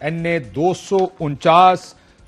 NA 249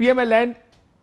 PMLN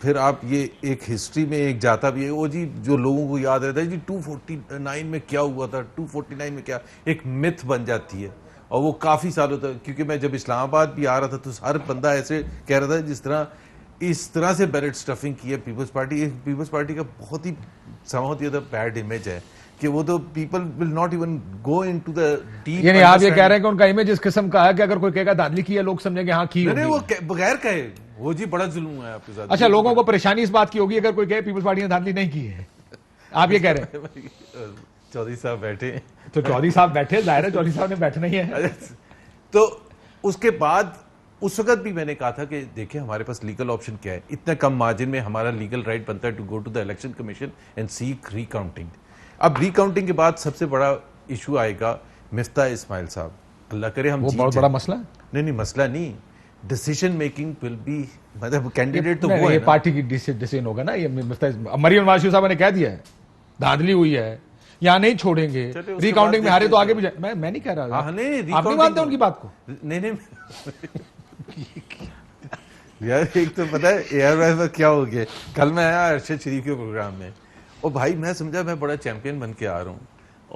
پھر آپ یہ ایک ہسٹری میں ایک جاتا بھی ہے وہ جی جو لوگوں کو یاد رہتا ہے جی 249 میں کیا ہوا تھا 249 میں کیا ایک متھ بن جاتی ہے اور وہ کافی سالوں تک کیونکہ میں جب اسلام آباد بھی آ رہا تھا تو ہر بندہ ایسے کہہ رہا تھا اس طرح سے بیلٹ اسٹفنگ کی ہے پیپلز پارٹی کا بہت ہی بیڈ امیج ہے کہ وہ تو people will not even go into the deep. یعنی آپ یہ کہہ رہے ہیں کہ ان کا امیج اس قسم کا ہے کہ اگر کوئی کہے گا دھاندلی کی ہے لوگ سمجھیں گے ہاں کی ہوگی. نہیں وہ بغیر کہے وہ جی بڑا ظلم ہوا ہے آپ کے ساتھ. اچھا لوگوں کو پریشانی اس بات کی ہوگی اگر کوئی کہے پیپلز پارٹی نے دھاندلی نہیں کی ہے, آپ یہ کہہ رہے ہیں. چودھری صاحب بیٹھے تو چودھری صاحب بیٹھے, ظاہر ہے چودھری صاحب نے بیٹھنا ہی ہے. تو اس کے بعد اس وقت بھی میں نے کہا تھا کہ دیکھیں ہمارے پاس لیگل آپشن کیا ہے, اتنا کم مارجن میں ہمارا لیگل رائٹ بنتا ہے to go to the election commission and seek recounting. اب ری کاؤنٹنگ کے بعد سب سے بڑا ایشو آئے گا مفتاح اسماعیل صاحب, اللہ کرے ہم وہ بہت بڑا مسئلہ ہے. نہیں مسئلہ نہیں, ڈیسیژن میکنگ ول بی, مطلب کینڈیڈیٹ تو وہ یہ پارٹی کی ڈیسیژن ہوگا نا. یہ مریم نواز شریف صاحب نے کہہ دیا ہے دھاندلی ہوئی ہے یہاں نہیں چھوڑیں گے, ری کاؤنٹنگ میں ہارے تو آگے بھی جائے. میں نہیں کہہ رہا, آپ نہیں مانتے ان کی بات کو. نہیں یار ایک تو پتا ہے ایئر ویز میں کیا ہو گیا, کل میں آیا ارشد شریف کے پروگرام میں اور بھائی میں سمجھا میں بڑا چیمپئن بن کے آ رہا ہوں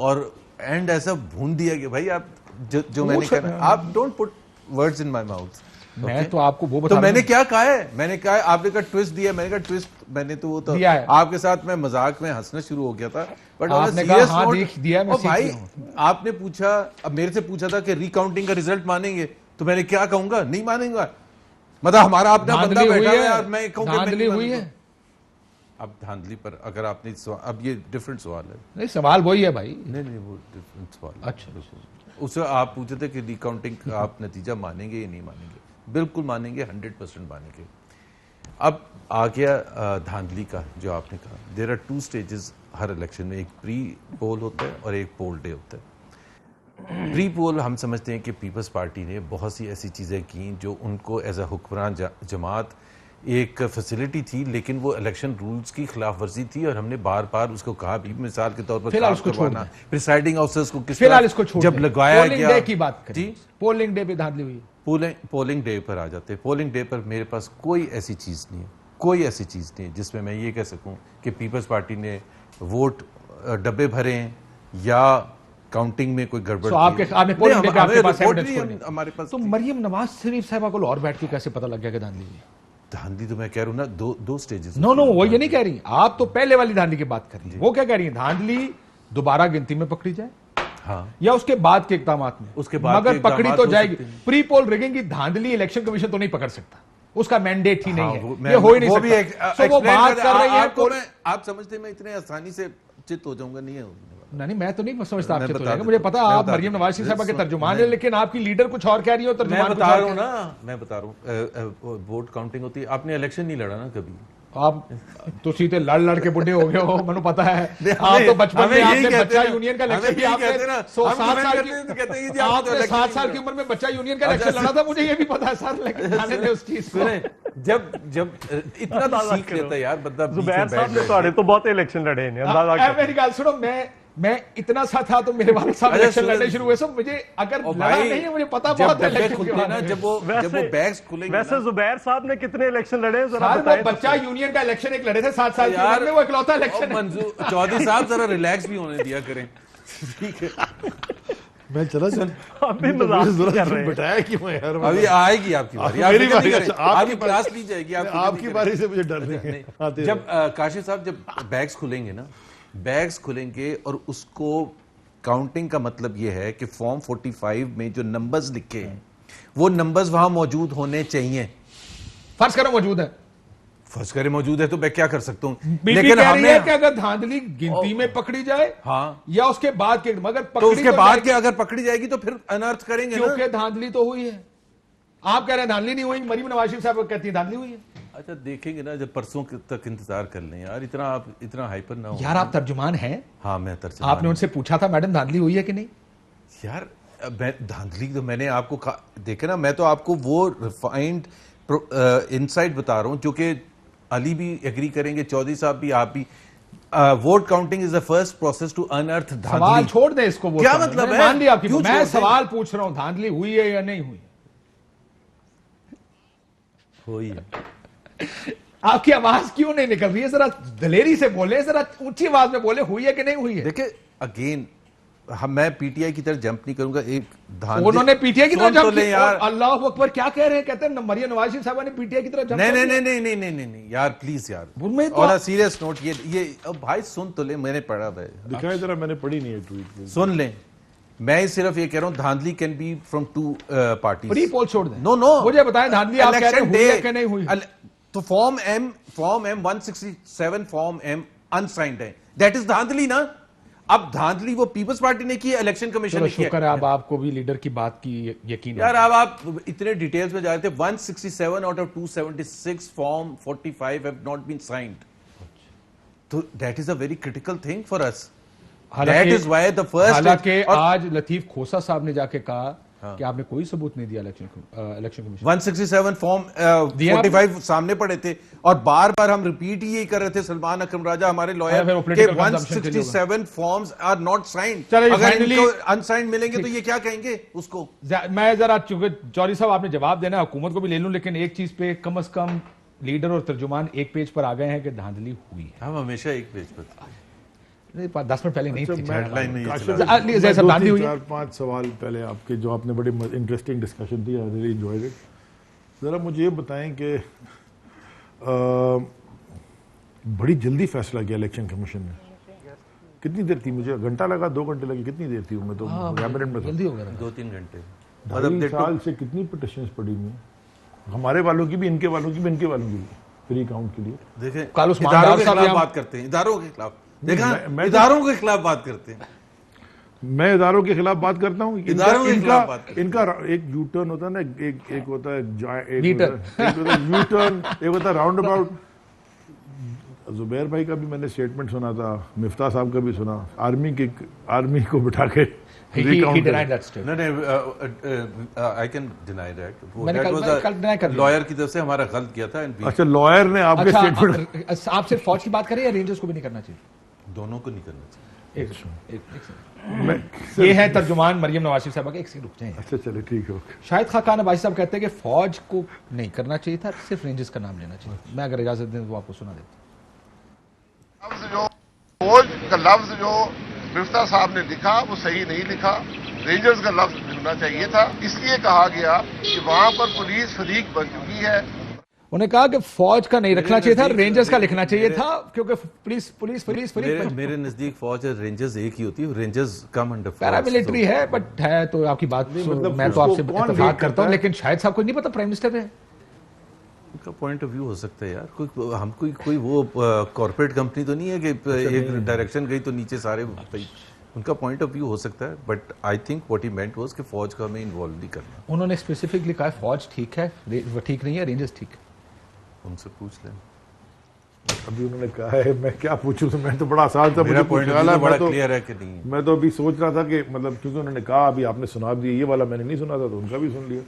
اور اینڈ ایسا بھون دیا کہ بھائی آپ جو میں نے کہا آپ don't put words in my mouth. میں تو آپ کو وہ بتا, تو میں نے کیا کہا ہے, میں نے کہا آپ نے کہا ٹویسٹ دیا, میں نے کہا ٹویسٹ میں نے تو وہ تو آپ کے ساتھ میں مذاق میں ہنسنا شروع ہو گیا تھا. بٹ آپ نے کہا ہاں دیکھ دیا میں بھائی آپ نے پوچھا, اب میرے سے پوچھا تھا کہ ری کاؤنٹنگ کا ریزلٹ مانیں گے, تو میں نے کیا کہوں گا, نہیں مانیں گا. مطلب ہمارا اپنا بندہ بیٹھا ہوا ہے, میں کہوں کہ دھاندلی ہوئی ہے. اب دھاندلی پر اگر آپ نے اب یہ ڈفرنٹ سوال ہے. نہیں سوال وہی ہے بھائی. نہیں وہ ڈفرنٹ سوال. اچھا اس سے آپ پوچھے تھے کہ ری کاؤنٹنگ کا آپ نتیجہ مانیں گے یا نہیں مانیں گے. بالکل مانیں گے, 100% مانیں گے. اب آ گیا دھاندلی کا جو آپ نے کہا. دیر آر 2 stages ہر الیکشن میں, ایک پری پول ہوتا ہے اور ایک پول ڈے ہوتا ہے. پری پول ہم سمجھتے ہیں کہ پیپلز پارٹی نے بہت سی ایسی چیزیں کی جو ان کو ایز اے حکمران جماعت ایک فیسلٹی تھی, لیکن وہ الیکشن رولز کی خلاف ورزی تھی اور ہم نے بار بار اس کو کہا بھی, مثال کے طور پر پریسائڈنگ آفیسرز کو کس طرح جب لگایا گیا. پولنگ ڈے کی بات کریں, پولنگ ڈے پہ دھاندلی ہوئی. پولنگ ڈے پر آ جاتے. پولنگ ڈے پر میرے پاس کوئی ایسی چیز نہیں ہے, کوئی ایسی چیز نہیں ہے جس میں یہ کہہ سکوں کہ پیپلز پارٹی نے ووٹ ڈبے بھرے ہیں یا کاؤنٹنگ میں کوئی گڑبڑ. ہمارے پاس تو مریم نواز شریف صاحبہ کو اور بیٹھ کے کیسے پتا لگ گیا کہ دھاندلی ہوئی؟ دھاندلی تو میں کہہ رہا ہوں نا 2 stages. نو وہ یہ نہیں کہہ رہی, آپ تو پہلے والی دھاندلی کی بات کر رہی ہیں. وہ کیا کہہ رہی ہیں, دھاندلی دوبارہ گنتی میں پکڑی جائے ہاں یا اس کے بعد کے اقدامات میں. اس کے بعد مگر پکڑی تو جائے گی. پری پول ریگنگ کی دھاندلی الیکشن کمیشن تو نہیں پکڑ سکتا, اس کا مینڈیٹ ہی نہیں ہے, یہ ہو ہی نہیں سکتا. وہ بات کر رہی ہے, آپ سمجھتے میں اتنے آسانی سے چت ہو جاؤں گا, نہیں نہیں میں تو نہیں سمجھتا آپ چت ہو جائے گا. مجھے پتا آپ مریم نواز شریف صاحبہ کے ترجمان ہیں, لیکن آپ کی لیڈر کچھ اور کہہ رہی ہو, ترجمان بتا رہا ہوں نا, میں بتا رہا ہوں ووٹ کاؤنٹنگ ہوتی ہے. آپ نے الیکشن نہیں لڑا نا کبھی, آپ تو سیدھے لڑ کے بڈھے ہو گئے ہو, مجھے پتا ہے. آپ تو بچپن میں آپ نے بچہ یونین کا الیکشن بھی, آپ نے 7 سال کی عمر میں بچہ یونین کا الیکشن لڑا تھا, مجھے یہ بھی پتا ہے سر. لیکن اس چیز کو جب اتنا سیکھ لیتا ہے یار بندہ. زبیر صاحب نے تو تو بہت الیکشن لڑے ہیں, اندازہ میری گال سنو, میں اتنا سا تھا تو میرے والد صاحب الیکشن لڑنے شروع ہوئے. سب مجھے اگر لڑا نہیں ہے, مجھے پتا بہت ہے. جب وہ بیگز کھلیں گے, ویسے زبیر صاحب نے کتنے الیکشن لڑے ذرا وہ بچہ یونین کا الیکشن ایک لڑے تھے 7 سال کی عمر میں, وہ اکلوتا الیکشن ہے. چودھری صاحب ذرا ریلیکس بھی ہونے دیا کریں. ٹھیک ہے میں چلا بٹایا کیوں ہے یار, ابھی آئے گی آپ کی باری, آپ کی کلاس لی جائے گی. آپ کی باری سے مجھے ڈر نہیں ہے. جب کاشف صاحب جب بیگز کھلیں گے نا, بیگز کھلیں گے اور اس کو کاؤنٹنگ کا مطلب یہ ہے کہ فارم 45 میں جو نمبرز لکھے ہیں وہ نمبرز وہاں موجود ہونے چاہیے. فرض کرو موجود ہے, فرض کرے موجود ہے تو میں کیا کر سکتا ہوں. لیکن ہم نے کہ اگر دھاندلی گنتی میں پکڑی جائے ہاں یا اس کے بعد کے, مگر تو اس کے بعد کے اگر پکڑی جائے گی تو پھر انرتھ کریں گے, کیونکہ دھاندلی تو ہوئی ہے. آپ کہہ رہے ہیں دھاندلی نہیں ہوئی, مریم نواز شریف صاحب کہتی ہیں دھاندلی ہوئی ہے. اچھا دیکھیں گے نا, جب پرسوں تک انتظار کر لیں یار, اتنا ہائپر نہ ہو یار. آپ ترجمان ہیں. ہاں میں ترجمان. آپ نے ان سے پوچھا تھا میڈم دھاندلی ہوئی ہے کہ نہیں؟ یار دھاندلی تو میں نے آپ کو دیکھے نا, میں تو آپ کو وہ ریفائنڈ انسائٹ بتا رہا ہوں جو کہ علی بھی ایگری کریں گے, چودھری صاحب بھی, آپ بھی. Vote counting is the first process to unearth دھاندلی. سوال چھوڑ دیں اس کو, کیا مطلب ہے, مان لیا آپ کی, میں سوال پوچھ رہا ہوں دھاندلی ہوئی ہے یا نہیں ہوئی؟ ہوئی ہے. آپ کی آواز کیوں نہیں نکل رہی ہے؟ ذرا دلیری سے بولیں, ذرا اونچی آواز میں بولیں, ہوئی ہے کہ نہیں ہوئی ہے؟ دیکھیں اگین میں پی ٹی آئی کی طرف جمپ نہیں کروں گا. ایک انہوں نے پی ٹی آئی کی طرف سن تو جمپ لیں کی. یار. اللہ اکبر, کیا کہہ رہے ہیں؟ کہتے ہیں مریم نواز شریف صاحبہ نے پی ٹی آئی کی طرف جمپ نہیں نہیں نہیں نہیں نہیں نہیں یار پلیز یار. اور سیریس نوٹ, یہ بھائی سن تو لیں, میں نے پڑھا ہے. دکھائیں ذرا, میں نے پڑھی نہیں ہے ٹویٹ. سن لیں, میں صرف یہ کہہ رہا ہوں دھاندلی can be from two parties. Pre poll چھوڑ دیں. نو نو, مجھے بتائیں دھاندلی آپ کہہ رہے ہیں ہوئی ہے کہ نہیں ہوئی؟ تو form M 167 form M unsigned ہے, دیٹ از دھاندلی نا. اب دھاندلی وہ پیپلز پارٹی نے کی, الیکشن کمیشن نے کیا. شکر ہے اب آپ کو بھی لیڈر کی بات کی یقین ہے. یار اب آپ اتنے ڈیٹیلز میں جا رہے تھے. 167 out of 276 form 45 have not been signed. So that is a very critical thing for us. That is why the first. حالانکہ آج لطیف کھوسا صاحب نے جا کے کہا کہ آپ نے کوئی ثبوت نہیں دیا الیکشن کمیشن. 167 فارم 45 سامنے پڑے تھے, اور بار بار ہم ریپیٹ ہی کر رہے تھے سلمان اکرم راجہ ہمارے لوئر کہ 167 فارمز آر ناٹ سائنڈ. اگر ان کو انسائنڈ ملیں گے تو یہ کیا کہیں گے اس کو. میں ذرا, چونکہ چوری صاحب آپ نے جواب دینا, حکومت کو بھی لے لوں, لیکن ایک چیز پہ کم از کم لیڈر اور ترجمان ایک پیج پر آ گئے ہیں کہ دھاندلی ہوئی ہے. ہم ہمیشہ ایک پیج پر تھے. 10 منٹ پہلے نہیں تھی. 4-5 سوال پہلے آپ کے, جو آپ نے بڑی انٹرسٹنگ ڈسکشن تھی, آئی ریلی انجوائڈ اٹ. ذرا مجھے یہ بتائیں کہ بڑی جلدی فیصلہ کیا الیکشن کمیشن نے, کتنی دیر تھی؟ مجھے گھنٹہ لگا, 2 گھنٹے لگے, کتنی دیر تھی؟ میں تو کیبنٹ میں جلدی ہو گیا 2-3 گھنٹے. 2.5 سال سے کتنی پٹیشنز پڑی ہوئی ہیں, ہمارے والوں کی بھی, ان کے والوں کی بھی, ان کے والوں کی بھی, فری کاؤنٹ کے لیے. دیکھیں اداروں کے خلاف بات کرتے ہیں, اداروں کے خلاف. دیکھا اداروں کے خلاف بات کرتے ہیں. میں اداروں کے خلاف بات کرتا ہوں. ان کا ایک یو ٹرن ہوتا ہے نا, ایک ہوتا ہے یو ٹرن, ایک ہوتا ہے راؤنڈ اباؤٹ. زبیر بھائی کا بھی میں نے اسٹیٹمنٹ سنا تھا, مفتاح صاحب کا بھی سنا, آرمی کو بٹھا کے لائر کی طرف سے ہمارا غلط کیا تھا. اچھا, لائر نے آپ کے اسٹیٹمنٹ. آپ صرف فوج کی بات کریں یا رینجرز کو بھی نہیں کرنا چاہیے؟ دونوں کو نہیں کرنا چاہیے. یہ ہے ترجمان مریم نواز شریف صاحبہ کا. ایک سیکنڈ رک جائیں. اچھا چلے ٹھیک ہے. شاہد خاقان عباسی صاحب کہتے ہیں کہ فوج کو نہیں کرنا چاہیے تھا, صرف رینجرز کا نام لینا چاہیے. میں اگر اجازت دیں تو آپ کو سنا دیتا ہوں. فوج کا لفظ جو مفتاح صاحب نے لکھا وہ صحیح نہیں لکھا, رینجرز کا لفظ لکھنا چاہیے تھا. اس لیے کہا گیا کہ وہاں پر پولیس فریق بن چکی ہے. انہوں نے کہا کہ فوج کا نہیں رکھنا چاہیے تھا, رینجرز کا لکھنا چاہیے تھا, کیونکہ پولیس میرے نزدیک فوج اور رینجرز ایک ہی ہوتی ہے. رینجرز کم انڈر پیرا ملٹری ہے, بٹ ہے تو آپ کی بات میں تو آپ سے اتفاق کرتا ہوں, لیکن شاید صاحب کو نہیں پتا پرائم منسٹر ہے. ان کا پوائنٹ آف ویو ہو سکتا ہے یار. ہم کوئی وہ کارپوریٹ کمپنی تو نہیں ہے کہ ایک ڈائریکشن گئی تو نیچے سارے. ان کا پوائنٹ آف ویو ہو سکتا ہے, but I think what he meant was کہ فوج کا ہمیں انوالو نہیں کرنا. انہوں نے اسپیسیفکلی کہا فوج ٹھیک ہے, ٹھیک نہیں ہے, رینجرز ٹھیک ہے. ان سے پوچھ لیں. ابھی انہوں نے کہا ہے, میں کیا پوچھوں, میں تو بڑا آسان تھا. میرا پوائنٹ آف ویو بڑا کلیئر ہے کہ نہیں. میں تو ابھی سوچ رہا تھا کہ مطلب کیونکہ انہوں نے کہا ابھی آپ نے سنا دیا, یہ والا میں نے نہیں سنا تھا تو ان کا بھی سن لیا.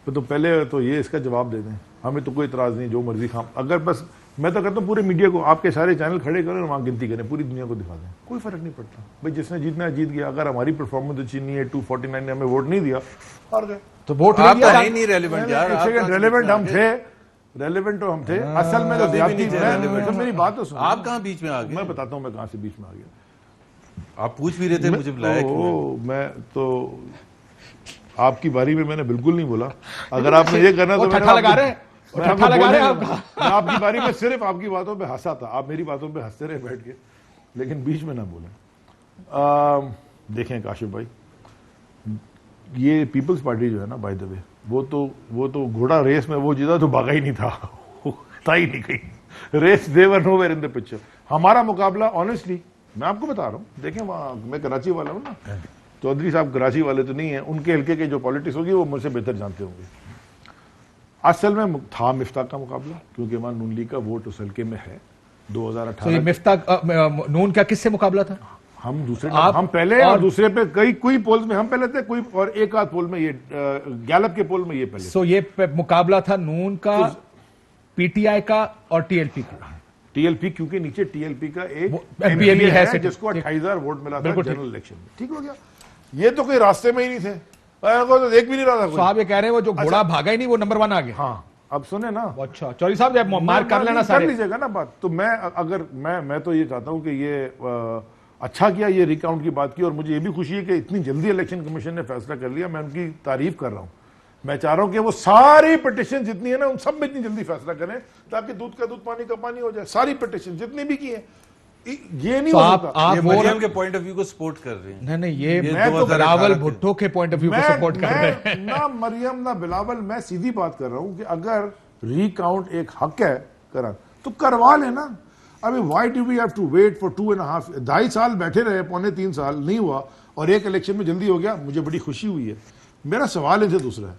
تو پہلے تو یہ اس کا جواب دے دیں, ہمیں تو کوئی اعتراض نہیں, جو مرضی خام. اگر بس میں تو کہتا ہوں پورے میڈیا کو, آپ کے سارے چینل کھڑے کریں, وہاں گنتی کریں, پوری دنیا کو دکھا دیں, کوئی فرق نہیں پڑتا. بھائی جس نے جیتنا ہے جیت گیا. اگر ہماری پرفارمنس اچھی نہیں ہے, 249 نے ہمیں ووٹ نہیں دیا, ہار گئے. تو ووٹ نہیں ریلیونٹ یار. ریلیونٹ ہم تھے, ریلیونٹ تو ہم تھے, اصل میں تو زیادتی. میری بات تو سنو, آپ کہاں بیچ میں آ گئے؟ میں بتاتا ہوں میں کہاں سے بیچ میں آ گیا. آپ پوچھ بھی رہے تھے مجھے بلایا کیوں. میں تو آپ کی باری میں نے بالکل نہیں بولا. اگر آپ نے یہ کرنا تو میں آپ کی باری میں صرف آپ کی باتوں پہ ہنسا تھا, آپ میری باتوں پہ ہنستے رہے بیٹھ کے, لیکن بیچ میں نہ بولیں. دیکھیں کاشف بھائی, یہ پیپلز پارٹی جو ہے نا, بائی دا وے, وہ تو گھوڑا ریس میں وہ جیتا تو بھاگا ہی نہیں تھا, تھا ہی نہیں کہیں race. They were nowhere in the picture. ہمارا مقابلہ آنیسٹلی میں آپ کو بتا رہا ہوں, دیکھیں وہاں میں کراچی والا ہوں نا, چودھری صاحب کراچی والے تو نہیں ہیں, ان کے حلقے کے جو پالیٹکس ہوگی وہ مجھ سے بہتر جانتے ہوں گے. اصل میں تھا مفتاح کا مقابلہ, کیونکہ وہاں نون لیگ کا ووٹ اس حلقے میں ہے. 2018 مفتاح نون کا کس سے مقابلہ تھا؟ ہم دوسرے, ہم پہلے اور دوسرے پہ کوئی پولز میں ہم پہلے تھے, کوئی اور ایک آدھ پول میں, یہ گیلپ کے پول میں یہ پہلے. سو یہ مقابلہ تھا نون کا, پی ٹی آئی کا اور ٹی ایل پی کا. ٹی ایل پی کیونکہ نیچے ٹی ایل پی کا ایک ایم پی اے ہے جس کو 28,000 ووٹ ملا تھا جنرل الیکشن میں. ٹھیک ہو گیا. یہ تو کوئی راستے میں ہی نہیں تھے, دیکھ بھی نہیں رہا تھا. آپ یہ کہہ رہے ہیں وہ جو گھوڑا بھاگا ہی نہیں وہ نمبر 1 آ گیا. ہاں, اب سنیں نا, اچھا چوری صاحب جب مارک کر لینا کر سارے. لیجیے گا نا بات. تو میں تو یہ چاہتا ہوں کہ یہ اچھا کیا یہ ریکاؤنٹ کی بات کی, اور مجھے یہ بھی خوشی ہے کہ اتنی جلدی الیکشن کمیشن نے فیصلہ کر لیا. میں ان کی تعریف کر رہا ہوں. میں چاہ رہا ہوں کہ وہ ساری پٹیشن جتنی ہے نا ان سب میں اتنی جلدی فیصلہ کریں تاکہ دودھ کا دودھ پانی کا پانی ہو جائے. ساری پٹیشن جتنی بھی کی ہیں, یہ نہیں ہو سکتا. یہ مریم کے پوائنٹ آف ویو کو سپورٹ کر رہے ہیں. نہیں یہ تو بلاول بھٹو کے پوائنٹ آف ویو کو سپورٹ کر رہے ہیں. نہ مریم نہ بلاول, میں سیدھی بات کر رہا ہوں کہ اگر ریکاؤنٹ ایک حق ہے کرا تو کروا لینا. ابھی why do we have to wait for 2.5 سال بیٹھے رہے, 2.25 سال نہیں ہوا, اور ایک الیکشن میں جلدی ہو گیا. مجھے بڑی خوشی ہوئی ہے. میرا سوال ان سے دوسرا ہے,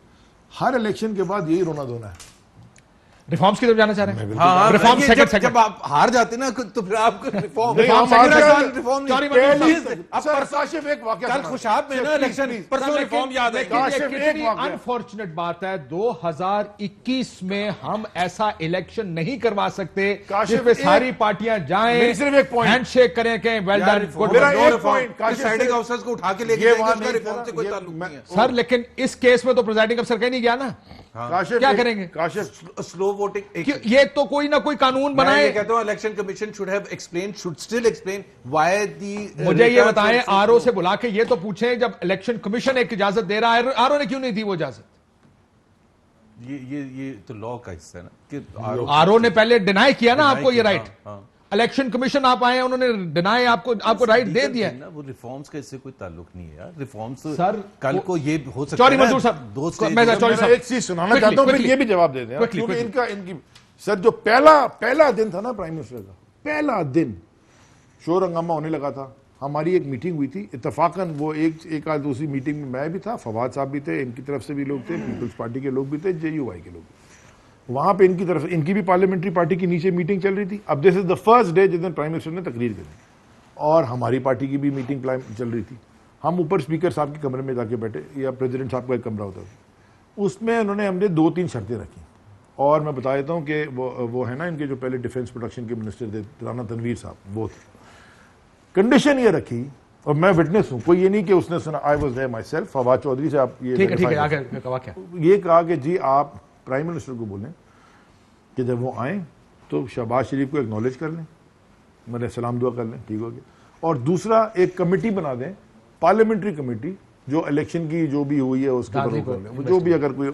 ہر الیکشن کے بعد یہی رونا دھونا ہے. ریفارمز کی طرف جانا چاہ رہے ہیں. ہاں, ریفارم سیکنڈ جب آپ ہار جاتے نا تو پھر آپ کو ریفارم کل خوشاب میں نا الیکشن پرسوں ریفارم یاد ہے. انفارچونیٹ بات ہے 2021 میں ہم ایسا الیکشن نہیں کروا سکتے جس پہ ساری پارٹیاں جائیں ہینڈ شیک کریں کہ ویل ڈن پریزائڈنگ افسرز کو اٹھا کے لے کے جائیں گے, اس کا ریفارم سے کوئی تعلق نہیں ہے سر. لیکن اس کیس میں تو پریزائڈنگ افسر کہیں نہیں گیا نا, کیا کریں گے؟ سلو ووٹنگ, یہ تو کوئی نہ کوئی قانون میں بنائے. یہ کہتا ہوں election commission should have explained, should still explain why the مجھے یہ بتائیں, آر او سے بلا کے یہ تو پوچھیں جب الیکشن کمیشن ایک اجازت دے رہا ہے, آر او نے کیوں نہیں دی وہ اجازت؟ یہ تو لا کا حصہ ہے نا کہ آر او نے پہلے ڈینائی کیا نا آپ کو یہ رائٹ. الیکشن کمیشن آپ آئے ہیں, انہوں نے ڈینائی آپ کو رائٹ دے دیا. وہ ریفارمز کا اس سے کوئی تعلق نہیں ہے یار. ریفارمز سر کل کو یہ ہو سکتا چوری ہے منظور صاحب, میں ایک چیز سنانا چاہتا ہوں, پھر یہ بھی جواب دے دیں. کیونکہ ان کی سر جو پہلا دن تھا نا پرائم منسٹر کا, پہلا دن شور ہنگامہ ہونے لگا تھا. ہماری ایک میٹنگ ہوئی تھی اتفاقاً, وہ ایک آدھ دوسری میٹنگ میں بھی تھا, فواد صاحب بھی تھے, ان کی طرف سے بھی لوگ تھے, پیپلز پارٹی کے لوگ بھی تھے, جے یو آئی کے لوگ بھی. وہاں پہ ان کی طرف ان کی بھی پارلیمنٹری پارٹی کی نیچے میٹنگ چل رہی تھی. اب دس از دا فرسٹ ڈے جس دن پرائم منسٹر نے تقریر کی, اور ہماری پارٹی کی بھی میٹنگ چل رہی تھی. ہم اوپر اسپیکر صاحب کے کمرے میں جا کے بیٹھے, یا پریزیڈنٹ صاحب کا ایک کمرہ ہوتا تھا, اس میں انہوں نے ہم نے 2-3 شرطیں رکھی. اور میں بتا دیتا ہوں کہ وہ ہے نا ان کے جو پہلے ڈیفینس پروڈکشن کے منسٹر تھے رانا تنویر صاحب, وہ تھے. کنڈیشن یہ رکھی, اور میں وٹنس ہوں, کوئی یہ نہیں کہ اس نے سنا, I was there myself. Fawad Chaudhry سے آپ یہ کہا کہ جی آپ پرائم منسٹر کو بولیں کہ جب وہ آئیں تو شہباز شریف کو ایکنالج کر لیں, میرے سلام دعا کر لیں, ٹھیک ہو گیا. اور دوسرا ایک کمیٹی بنا دیں, پارلیمنٹری کمیٹی, جو الیکشن کی جو بھی ہوئی ہے اس کے اوپر کر لیں. جو بھی اگر کوئی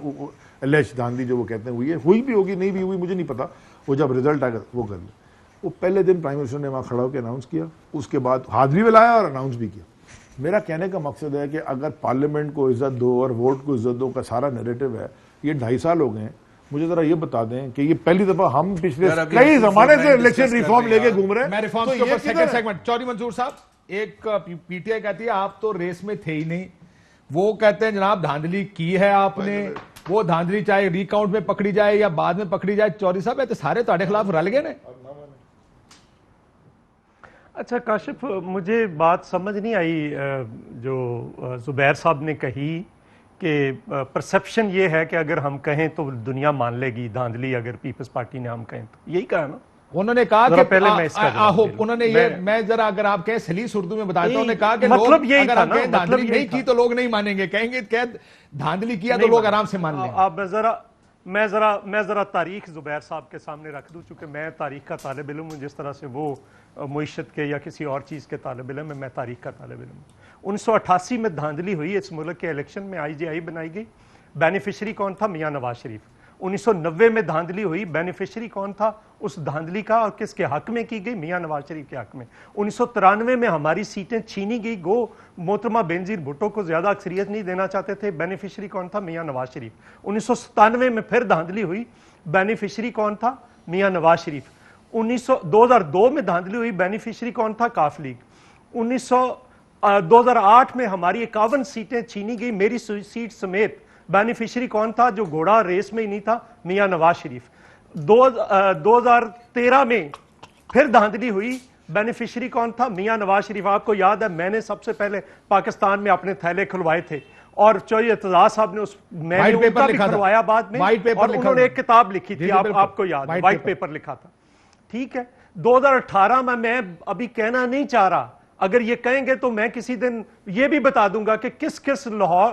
الیش دھاندلی جو وہ کہتے ہیں ہوئی بھی ہوگی, نہیں بھی ہوئی مجھے نہیں پتا, وہ جب رزلٹ آئے گا وہ کر لیں. وہ پہلے دن پرائم منسٹر نے وہاں کھڑا ہو کے اناؤنس کیا, اس کے بعد حاضری بھی لایا اور اناؤنس بھی کیا. میرا کہنے کا مقصد ہے کہ اگر پارلیمنٹ کو عزت دو اور ووٹ کو عزت دو کا سارا نیریٹو ہے. یہ 2.5 سال ہو گئے ہیں, مجھے ذرا یہ بتا دیں کہ یہ پہلی دفعہ ہم پچھلے کئی زمانے سے الیکشن ریفارم لے کے گھوم رہے ہیں. میں ریفارم کے اوپر سیکنڈ سیگمنٹ, چوری منظور صاحب, ایک پی ٹی آئی کہتی ہے آپ تو ریس میں تھے ہی نہیں, وہ کہتے ہیں جناب دھاندلی کی ہے آپ نے, وہ دھاندلی چاہے ریکاؤنٹ میں پکڑی جائے یا بعد میں پکڑی جائے. چوری صاحب ہے تو سارے تہاڈے خلاف رل گئے نا. اچھا کاشف, مجھے بات سمجھ نہیں آئی جو زبیر صاحب نے کہی کہ پرسپشن یہ ہے کہ اگر ہم کہیں تو دنیا مان لے گی دھاندلی, اگر پیپلز پارٹی نے ہم کہیں تو, یہی کہا نا انہوں نے کہا کہ پہلے میں اس کا انہوں نے یہ, میں ذرا اگر آپ کہیں سلیس اردو میں بتاتا ہوں, انہوں نے کہا کہ مطلب یہی اگر تھا آپ نا, کہیں مطلب دھاندلی یہی نہیں کی تو لوگ نہیں مانیں گے, کہیں گے کہ دھاندلی کیا تو لوگ آرام سے مان لیں. آپ میں ذرا تاریخ زبیر صاحب کے سامنے رکھ دوں, چونکہ میں تاریخ کا طالب علم ہوں, جس طرح سے وہ معیشت کے یا کسی اور چیز کے طالب علم ہے, میں تاریخ کا طالب علم ہوں. 1988 میں دھاندلی ہوئی اس ملک کے الیکشن میں, آئی جی آئی بنائی گئی, بینیفیشری کون تھا؟ میاں نواز شریف. 1990 میں دھاندلی ہوئی, بینیفیشری کون تھا اس دھاندلی کا اور کس کے حق میں کی گئی؟ میاں نواز شریف کے حق میں. 1993 میں ہماری سیٹیں چھینی گئی, گو محترمہ بینظیر بھٹو کو زیادہ اکثریت نہیں دینا چاہتے تھے, بینیفیشری کون تھا؟ میاں نواز شریف. 1997 میں پھر دھاندلی ہوئی, بینیفیشری کون تھا؟ میاں نواز شریف. 2002 میں دھاندلی ہوئی, بینیفیشری کون تھا؟ کاف لیگ. 2008 میں ہماری 51 سیٹیں چھینی گئی, میری سیٹ سمیت, بینیفیشری کون تھا؟ جو گھوڑا ریس میں ہی نہیں تھا, میاں نواز شریف. 2013 میں پھر دھاندلی ہوئی, بینیفیشری کون تھا؟ میاں نواز شریف. آپ کو یاد ہے میں نے سب سے پہلے پاکستان میں اپنے تھیلے کھلوائے تھے, اور چوہی اعتزاز صاحب نے میں نے ان کا بھی کھلوایا بعد میں, اور انہوں نے ایک کتاب لکھی تھی, آپ کو یاد ہے, وائٹ پیپر لکھا تھا. ٹھیک ہے, 2018 میں ابھی کہنا نہیں چاہ رہا, اگر یہ کہیں گے تو میں کسی دن یہ بھی بتا دوں گا کہ کس لاہور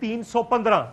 315,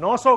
900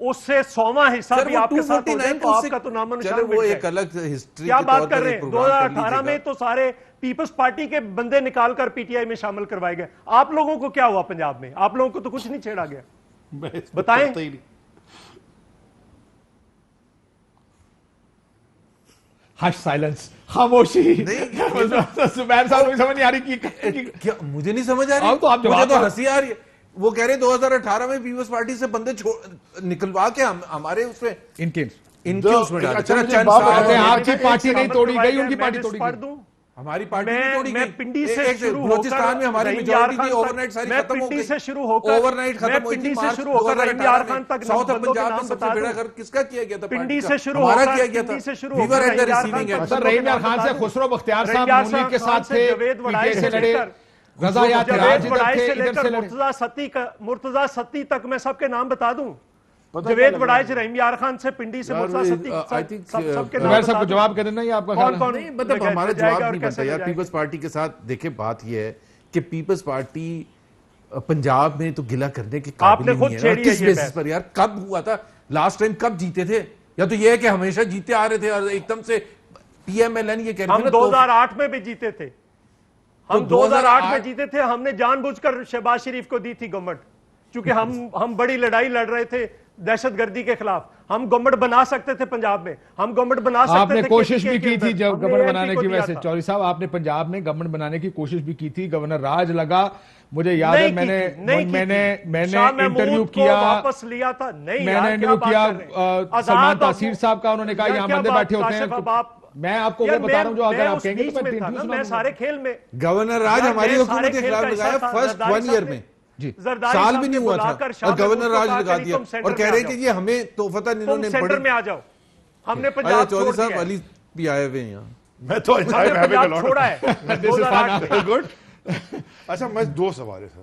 اس سے 100واں حصہ سر بھی وہ آپ کے ساتھ ہو جائے 249 تو آپ کا تو نام و نشان چلو وہ مٹ ایک جائے. الگ ہسٹری کیا بات کر رہے ہیں؟ 2018 میں تو سارے پیپلز پارٹی کے بندے نکال کر پی ٹی آئی میں شامل کروائے گئے. آپ لوگوں کو کیا ہوا پنجاب میں؟ آپ لوگوں کو تو کچھ نہیں چھیڑا گیا. بتائیں. ہش سائلنس, خاموشی. زبیر صاحب کو سمجھ نہیں آ رہی کیا مجھے نہیں سمجھ آ رہی, تو آپ مجھے تو ہنسی آ رہی ہے. وہ کہہ رہے 2018 میں پیپلز پارٹی سے بندے نکلوا کے ہمارے اس میں ان کے اس میں ڈالے. آپ کی پارٹی نہیں توڑی گئی, ان کی پارٹی توڑی گئی. ہماری پارٹی نہیں توڑی میں گئی. پنڈی سے شروع ہو کر بلوچستان میں ہماری میجورٹی تھی, اوور نائٹ ساری ختم ہو گئی. پنڈی سے شروع ہو کر اوور نائٹ ختم ہوئی تھی. مارچ 2018 خان تک ساؤتھ پنجاب میں سب سے بڑا گھر کس کا کیا گیا تھا؟ پنڈی سے شروع ہو ہمارا کر کیا گیا تھا. پنڈی سے شروع We ہو were کر at the receiving end. سر رحیم یار خان سے خسرو بختیار صاحب نون لیگ کے ساتھ تھے, پیٹے سے لڑے, رضا یاد جاوید وڑائے سے لے کر مرتضی ستی تک میں سب کے نام بتا دوں. جاوید وڑائے سے رحیم یار خان سے پنڈی سے مرتضی ستی سب کے نام زبیر صاحب کو جواب کر دینا, یہ آپ کا خیال ہے؟ نہیں مطلب ہمارا جواب نہیں بنتا یار. پیپلز پارٹی کے ساتھ دیکھیں بات یہ ہے کہ پیپلز پارٹی پنجاب میں تو گلہ کرنے کے قابل نہیں ہے. کس بیسس پر یار؟ کب ہوا تھا لاسٹ ٹائم, کب جیتے تھے؟ یا تو یہ ہے کہ ہمیشہ جیتے آ رہے تھے اور ایک دم سے پی ایم ایل این یہ کہہ رہے تھے. ہم 2008 میں بھی جیتے تھے, ہم 2008 میں جیتے تھے. ہم نے جان بوجھ کر شہباز شریف کو دی تھی گورنمنٹ, چونکہ ہم بڑی لڑائی لڑ رہے تھے دہشت گردی کے خلاف. ہم گورنمنٹ بنا سکتے تھے پنجاب میں, ہم گورنمنٹ بنا سکتے تھے. آپ نے کوشش بھی کی تھی جب گورنمنٹ بنانے کی, ویسے چوہدری صاحب آپ نے پنجاب میں گورنمنٹ بنانے کی کوشش بھی کی تھی, گورنر راج لگا, مجھے یاد ہے میں نے انٹرویو کیا, واپس لیا تھا. نہیں میں نے انٹرویو کیا سلمان تاثیر صاحب کا, انہوں نے کہا یہاں بندے بیٹھے ہوتے ہیں. میں آپ کو وہ بتا رہا ہوں جو اگر آپ کہیں گے تو میں میں سارے کھیل میں. گورنر راج ہماری حکومت کے خلاف لگایا فرسٹ 1 ایئر میں, سال بھی نہیں ہوا تھا اور گورنر راج لگا دیا اور کہہ رہے کہ یہ ہمیں توفتہ انہوں نے سینٹر میں آ جاؤ. ہم نے پنجاب چھوڑ دیا. صاحب علی بھی آئے ہوئے ہیں یہاں. میں تو پنجاب چھوڑا ہے. اچھا میں 2 سوال ہے سر,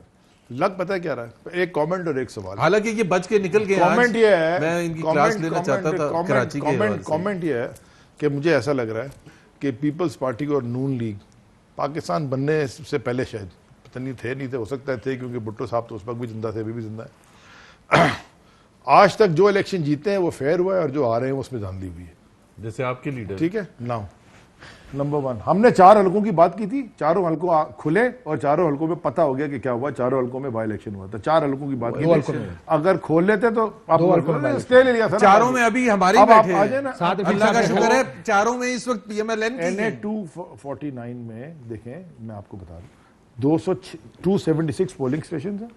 لگ پتہ کیا رہا ہے, ایک کامنٹ اور ایک سوال. حالانکہ یہ بچ کے نکل گئے. کامنٹ یہ ہے, میں ان کی کلاس لینا چاہتا تھا کراچی کے حوالے سے. کامنٹ یہ ہے کہ مجھے ایسا لگ رہا ہے کہ پیپلز پارٹی اور نون لیگ پاکستان بننے سے پہلے شاید پتہ نہیں تھے, ہو سکتا ہے تھے, کیونکہ بھٹو صاحب تو اس وقت بھی زندہ تھے, ابھی بھی زندہ ہے. آج تک جو الیکشن جیتے ہیں وہ فیئر ہوا ہے اور جو آ رہے ہیں اس میں دھاندلی ہوئی ہے, جیسے آپ کے لیڈر. ٹھیک ہے. ناؤ نمبر 1, ہم نے 4 حلقوں کی بات کی تھی, چاروں حلقوں کھلے اور چاروں حلقوں میں پتہ ہو گیا کہ کیا ہوا. چاروں حلقوں میں بائی الیکشن ہوا تھا. 4 حلقوں کی بات کی تھی, اگر کھول لیتے تو آپ اسٹے لے لیا تھا. چاروں میں ابھی ہماری بیٹھے ہیں, اللہ اللہ کا شکر ہے. چاروں میں اس وقت P M L N NA 249 میں دیکھیں, میں آپ کو بتا دوں 276 پولنگ اسٹیشن ہیں,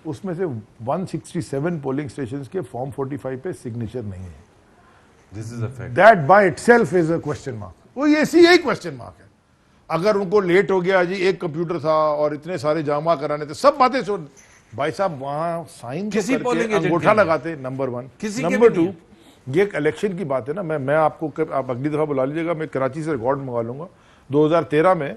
اس میں سے 167 پولنگ اسٹیشنز کے فارم 45 پہ سگنیچر نہیں ہے. That by it self is a question mark. وہ یہی کوشچن مارک ہے. اگر ان کو لیٹ ہو گیا, جی ایک کمپیوٹر تھا اور اتنے سارے جامع کرانے تھے, سب باتیں چھوڑ بھائی صاحب, وہاں سائن کسی انگوٹھا لگاتے. نمبر 1. نمبر 2, یہ ایک الیکشن کی بات ہے نا. میں آپ کو آپ اگلی دفعہ بلا لیجیے گا, میں کراچی سے ریکارڈ منگا لوں گا. 2013 میں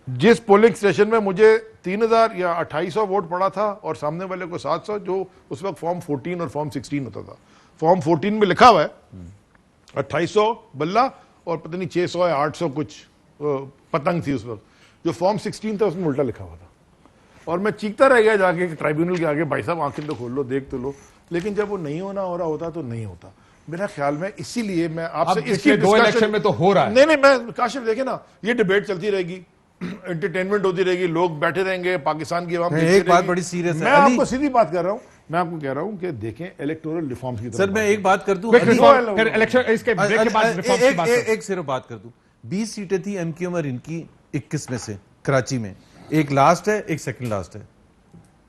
جس پولنگ اسٹیشن میں مجھے 3000 یا 2800 ووٹ پڑا تھا اور سامنے والے کو 700, جو اس وقت فارم 14 اور فارم 16 ہوتا تھا. فارم 14 میں لکھا ہوا ہے 2800 بلہ اور پتہ نہیں 600 یا 800 کچھ پتنگ تھی اس وقت. جو فارم 16 تھا اس میں الٹا لکھا ہوا تھا. اور میں چیختا رہ گیا جا کے ٹرائیبیونل کے آگے, بھائی صاحب آنکھیں تو کھول لو, دیکھ تو لو. لیکن جب وہ نہیں ہو رہا ہوتا تو نہیں ہوتا میرا خیال میں. اسی لیے میں آپ سے اس کی 2 الیکشن میں تو ہو رہا ہے. نہیں میں کاشف دیکھیں نا, یہ ڈیبیٹ چلتی رہے گی, انٹرٹینمنٹ ہوتی رہے گی, لوگ بیٹھے رہیں گے, پاکستان کی عوام. ایک بات بڑی سیریس ہے, میں آپ کو سیدھی بات کر رہا ہوں, میں آپ کو کہہ رہا ہوں کہ دیکھیں الیکٹورل ریفارمز کی طرف. سر میں ایک بات کر دوں, ایک صرف بات کر دوں. 20 سیٹیں تھی ایم کیو ایم اور ان کی 21 میں سے کراچی میں. ایک لاسٹ ہے, ایک سیکنڈ لاسٹ ہے.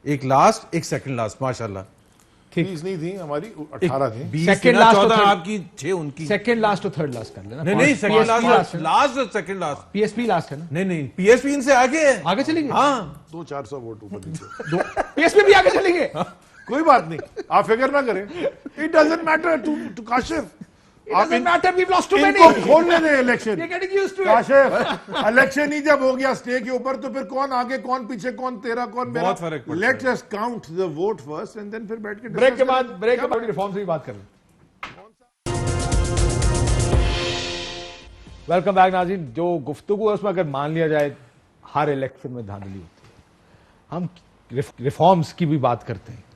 ایک لاسٹ, ایک سیکنڈ لاسٹ, ماشاءاللہ. 20 نہیں تھی ہماری, 18 تھی. سیکنڈ لاسٹ 14 آپ کی, 6 ان کی. سیکنڈ لاسٹ اور تھرڈ لاسٹ کر لینا. نہیں سیکنڈ لاسٹ اور second last. P S P last ہے نا. نہیں پی ایس پی ان سے آگے چلیں گے. ہاں 200-400 ووٹ اوپر نیچے. پی ایس پی بھی آگے چلیں گے, کوئی بات نہیں, آپ فکر نہ کریں. It doesn't matter to Kashif. کھولنے دیں الیکشن. کاشف الیکشن ہی جب ہو گیا اسٹے کے اوپر تو پھر کون آگے کون پیچھے, کون تیرا کون میرا. Let us count the vote first and then پھر بیٹھ کے بریک کے بعد ریفارم سے بھی بات کریں. ویلکم بیک ناظرین. جو گفتگو ہے اس میں اگر مان لیا جائے ہر الیکشن میں دھاندلی ہوتی ہے, ہم ریفارمز کی بھی بات کرتے ہیں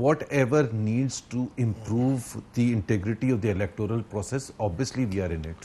whatever needs to improve the integrity of the electoral process, obviously we are in it.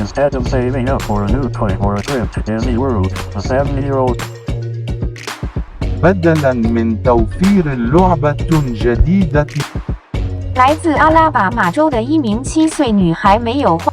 Instead of saving up for a new toy or a trip to Disney World, a 7-year-old بدلاً من توفير لعبة جديدة 来自阿拉巴马州的一名7岁女孩没有花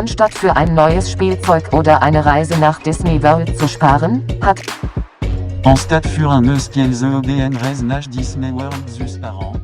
Anstatt für ein neues Spielzeug oder eine Reise nach Disney World zu sparen, hat En stade für un eus qu'elles EDN reise nach Disney World zus parents.